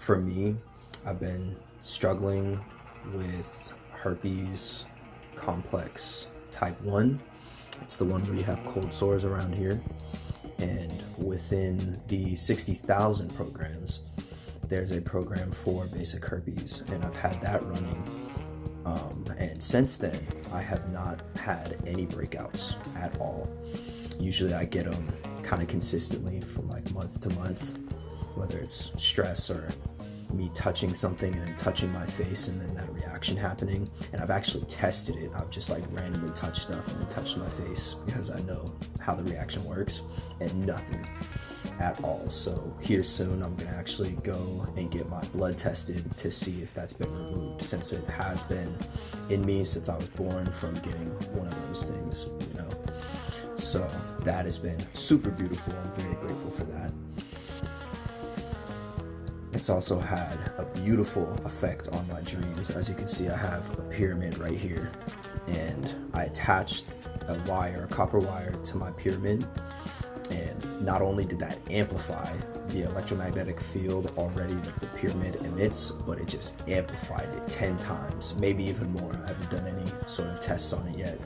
For me, I've been struggling with herpes complex type 1. It's the one where you have cold sores around here. And within the 60,000 programs, there's a program for basic herpes, and I've had that running. And since then, I have not had any breakouts at all. Usually I get them kind of consistently from like month to month, whether it's stress or me touching something and then touching my face and then that reaction happening. And I've actually tested it. I've just like randomly touched stuff and then touched my face because I know how the reaction works, and nothing at all. So here soon I'm gonna actually go and get my blood tested to see if that's been removed, since it has been in me since I was born from getting one of those things, you know. So that has been super beautiful. I'm very grateful for that. It's also had a beautiful effect on my dreams. As you can see, I have a pyramid right here, and I attached a copper wire to my pyramid, and not only did that amplify the electromagnetic field already that the pyramid emits, but it just amplified it 10 times, maybe even more. I haven't done any sort of tests on it yet,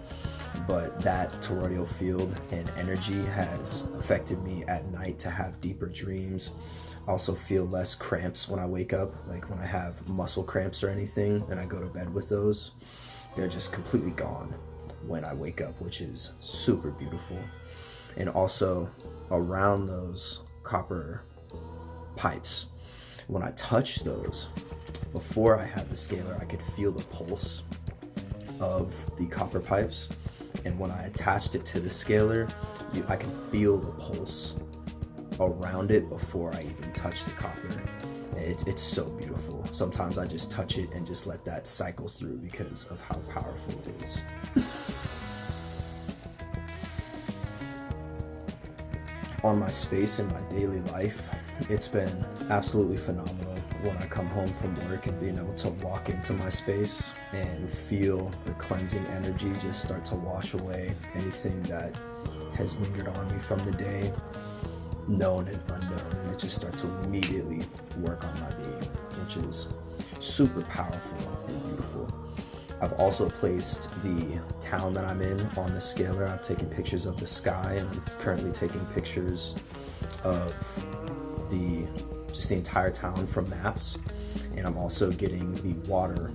but that toroidal field and energy has affected me at night to have deeper dreams. Also feel less cramps when I wake up, like when I have muscle cramps or anything and I go to bed with those, they're just completely gone when I wake up, which is super beautiful. And also around those copper pipes, when I touch those, before I had the scalar, I could feel the pulse of the copper pipes, and when I attached it to the scalar, I can feel the pulse around it before I even touch the copper. It's so beautiful. Sometimes I just touch it and just let that cycle through because of how powerful it is. On my space in my daily life, it's been absolutely phenomenal when I come home from work and being able to walk into my space and feel the cleansing energy just start to wash away anything that has lingered on me from the day, known and unknown, and it just starts to immediately work on my being, which is super powerful and beautiful. I've also placed the town that I'm in on the scalar. I've taken pictures of the sky, and I'm currently taking pictures of just the entire town from maps, and I'm also getting the water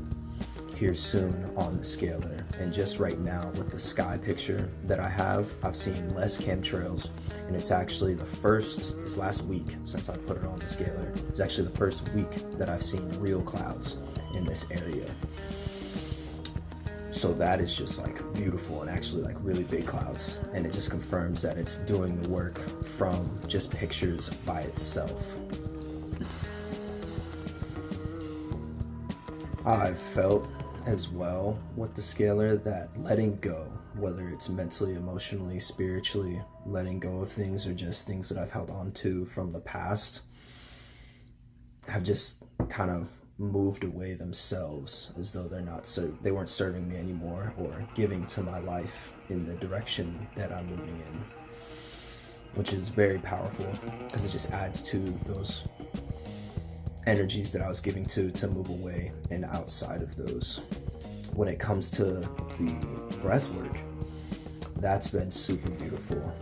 here soon on the scalar. And just right now with the sky picture that I have, I've seen less chemtrails, and it's actually this last week since I put it on the scalar, it's actually the first week that I've seen real clouds in this area. So that is just like beautiful, and actually like really big clouds, and it just confirms that it's doing the work from just pictures by itself. I've felt as well with the scalar that letting go, whether it's mentally, emotionally, spiritually, letting go of things or just things that I've held on to from the past, have just kind of moved away themselves, as though they weren't serving me anymore or giving to my life in the direction that I'm moving in, which is very powerful because it just adds to those energies that I was giving to move away and outside of those. When it comes to the breath work, that's been super beautiful.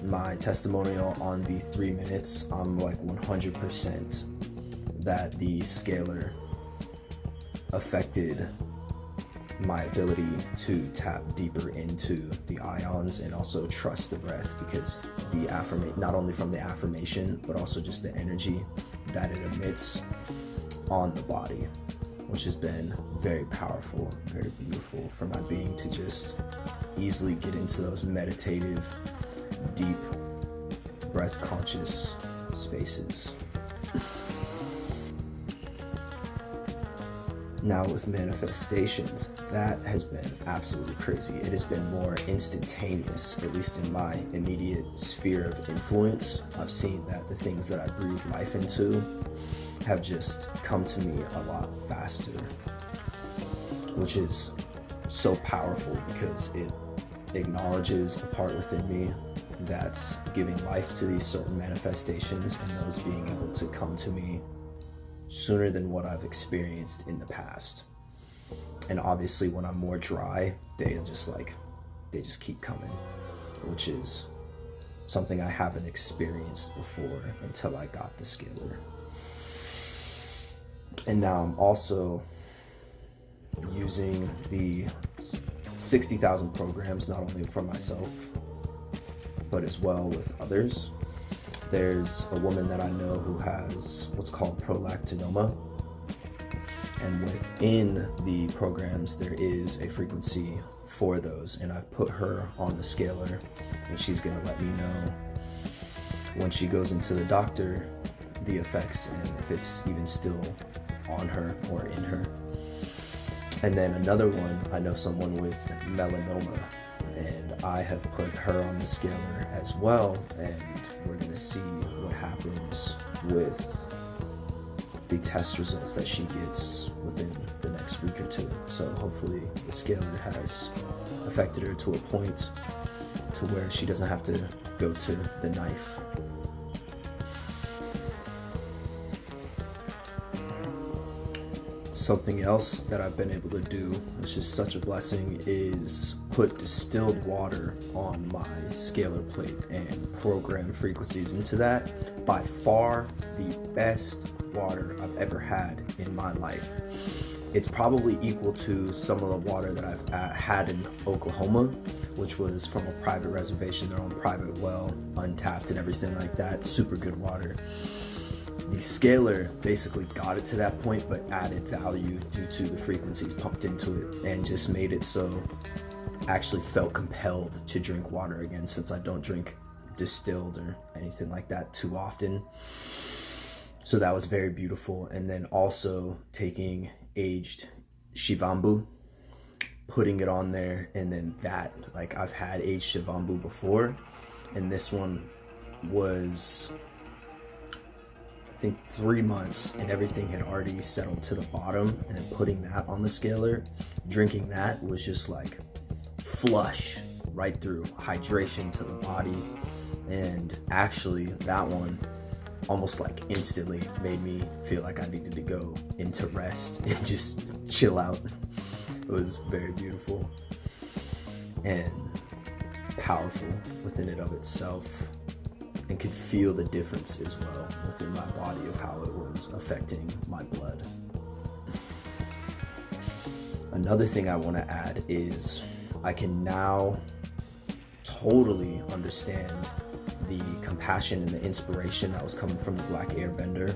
My testimonial on the 3 minutes, I'm like 100% that the scalar affected my ability to tap deeper into the ions and also trust the breath, because not only from the affirmation, but also just the energy that it emits on the body, which has been very powerful, very beautiful for my being to just easily get into those meditative, deep, breath conscious spaces. Now with manifestations, that has been absolutely crazy. It has been more instantaneous, at least in my immediate sphere of influence. I've seen that the things that I breathe life into have just come to me a lot faster, which is so powerful because it acknowledges a part within me that's giving life to these certain manifestations, and those being able to come to me sooner than what I've experienced in the past. And obviously when I'm more dry, they just keep coming, which is something I haven't experienced before until I got the Scalar. And now I'm also using the 60,000 programs, not only for myself, but as well with others. There's a woman that I know who has what's called prolactinoma. And within the programs, there is a frequency for those. And I've put her on the Scalar, and she's gonna let me know when she goes into the doctor, the effects, and if it's even still on her or in her. And then another one, I know someone with melanoma, and I have put her on the Scalar as well, and we're gonna see what happens with the test results that she gets within the next week or two. So hopefully the Scalar has affected her to a point to where she doesn't have to go to the knife. Something else that I've been able to do, which is such a blessing, is put distilled water on my Scalar plate and program frequencies into that. By far the best water I've ever had in my life. It's probably equal to some of the water that I've had in Oklahoma, which was from a private reservation, their own private well, untapped and everything like that. Super good water. The Scalar basically got it to that point, but added value due to the frequencies pumped into it, and just made it so I actually felt compelled to drink water again, since I don't drink distilled or anything like that too often. So that was very beautiful. And then also taking aged Shivambu, putting it on there, and then that, like, I've had aged Shivambu before, and this one was, I think, 3 months, and everything had already settled to the bottom. And then putting that on the Scalar, drinking that was just like flush right through, hydration to the body. And actually that one almost like instantly made me feel like I needed to go into rest and just chill out. It was very beautiful and powerful within it of itself, and could feel the difference as well within my body of how it was affecting my blood. Another thing I want to add is I can now totally understand the compassion and the inspiration that was coming from the Black Airbender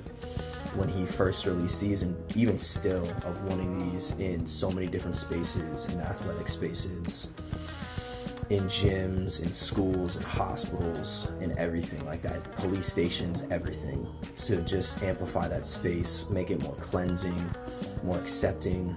when he first released these, and even still, of wanting these in so many different spaces, in athletic spaces, in gyms, in schools, in hospitals, in everything like that, police stations, everything, to just amplify that space, make it more cleansing, more accepting,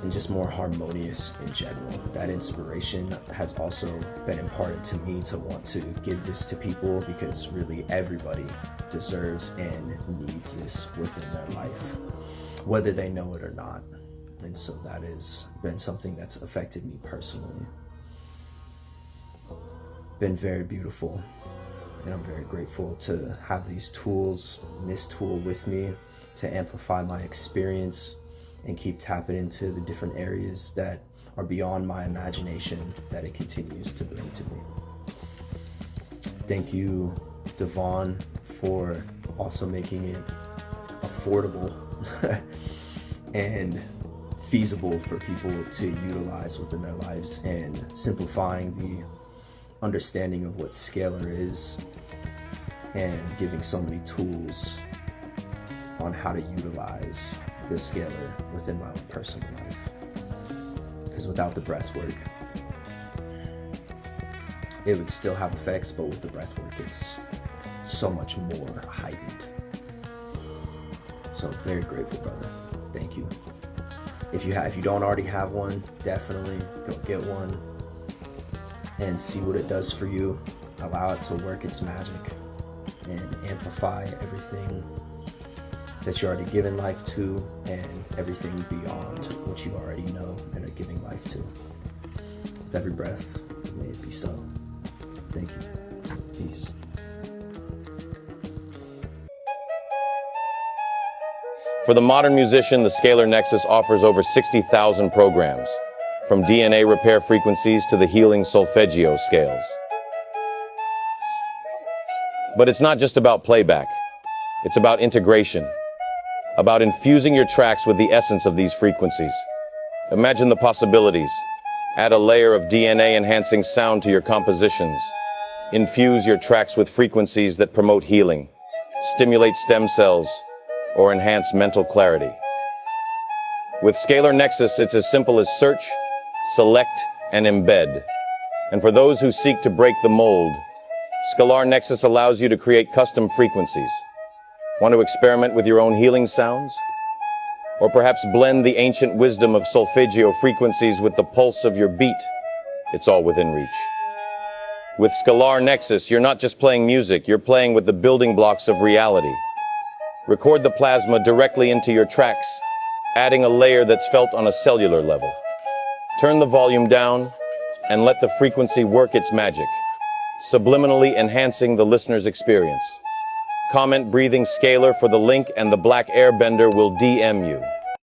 and just more harmonious in general. That inspiration has also been imparted to me to want to give this to people, because really everybody deserves and needs this within their life, whether they know it or not. And so that has been something that's affected me personally. Been very beautiful, and I'm very grateful to have these tools and this tool with me to amplify my experience and keep tapping into the different areas that are beyond my imagination that it continues to bring to me. Thank you, Devon, for also making it affordable and feasible for people to utilize within their lives, and simplifying the understanding of what Scalar is, and giving so many tools on how to utilize the Scalar within my own personal life. Because without the breath work, it would still have effects, but with the breath work, it's so much more heightened. So very grateful, brother. Thank you. If you don't already have one, definitely go get one and see what it does for you. Allow it to work its magic and amplify everything that you're already giving life to, and everything beyond what you already know and are giving life to. With every breath, may it be so. Thank you. Peace. For the modern musician, the Scalar Nexus offers over 60,000 programs, from DNA repair frequencies to the healing solfeggio scales. But it's not just about playback. It's about integration, about infusing your tracks with the essence of these frequencies. Imagine the possibilities. Add a layer of DNA-enhancing sound to your compositions. Infuse your tracks with frequencies that promote healing, stimulate stem cells, or enhance mental clarity. With Scalar Nexus, it's as simple as search, select, and embed. And for those who seek to break the mold, Scalar Nexus allows you to create custom frequencies. Want to experiment with your own healing sounds? Or perhaps blend the ancient wisdom of solfeggio frequencies with the pulse of your beat? It's all within reach. With Scalar Nexus, you're not just playing music, you're playing with the building blocks of reality. Record the plasma directly into your tracks, adding a layer that's felt on a cellular level. Turn the volume down and let the frequency work its magic, subliminally enhancing the listener's experience. Comment breathing Scalar for the link and the Black Airbender will DM you.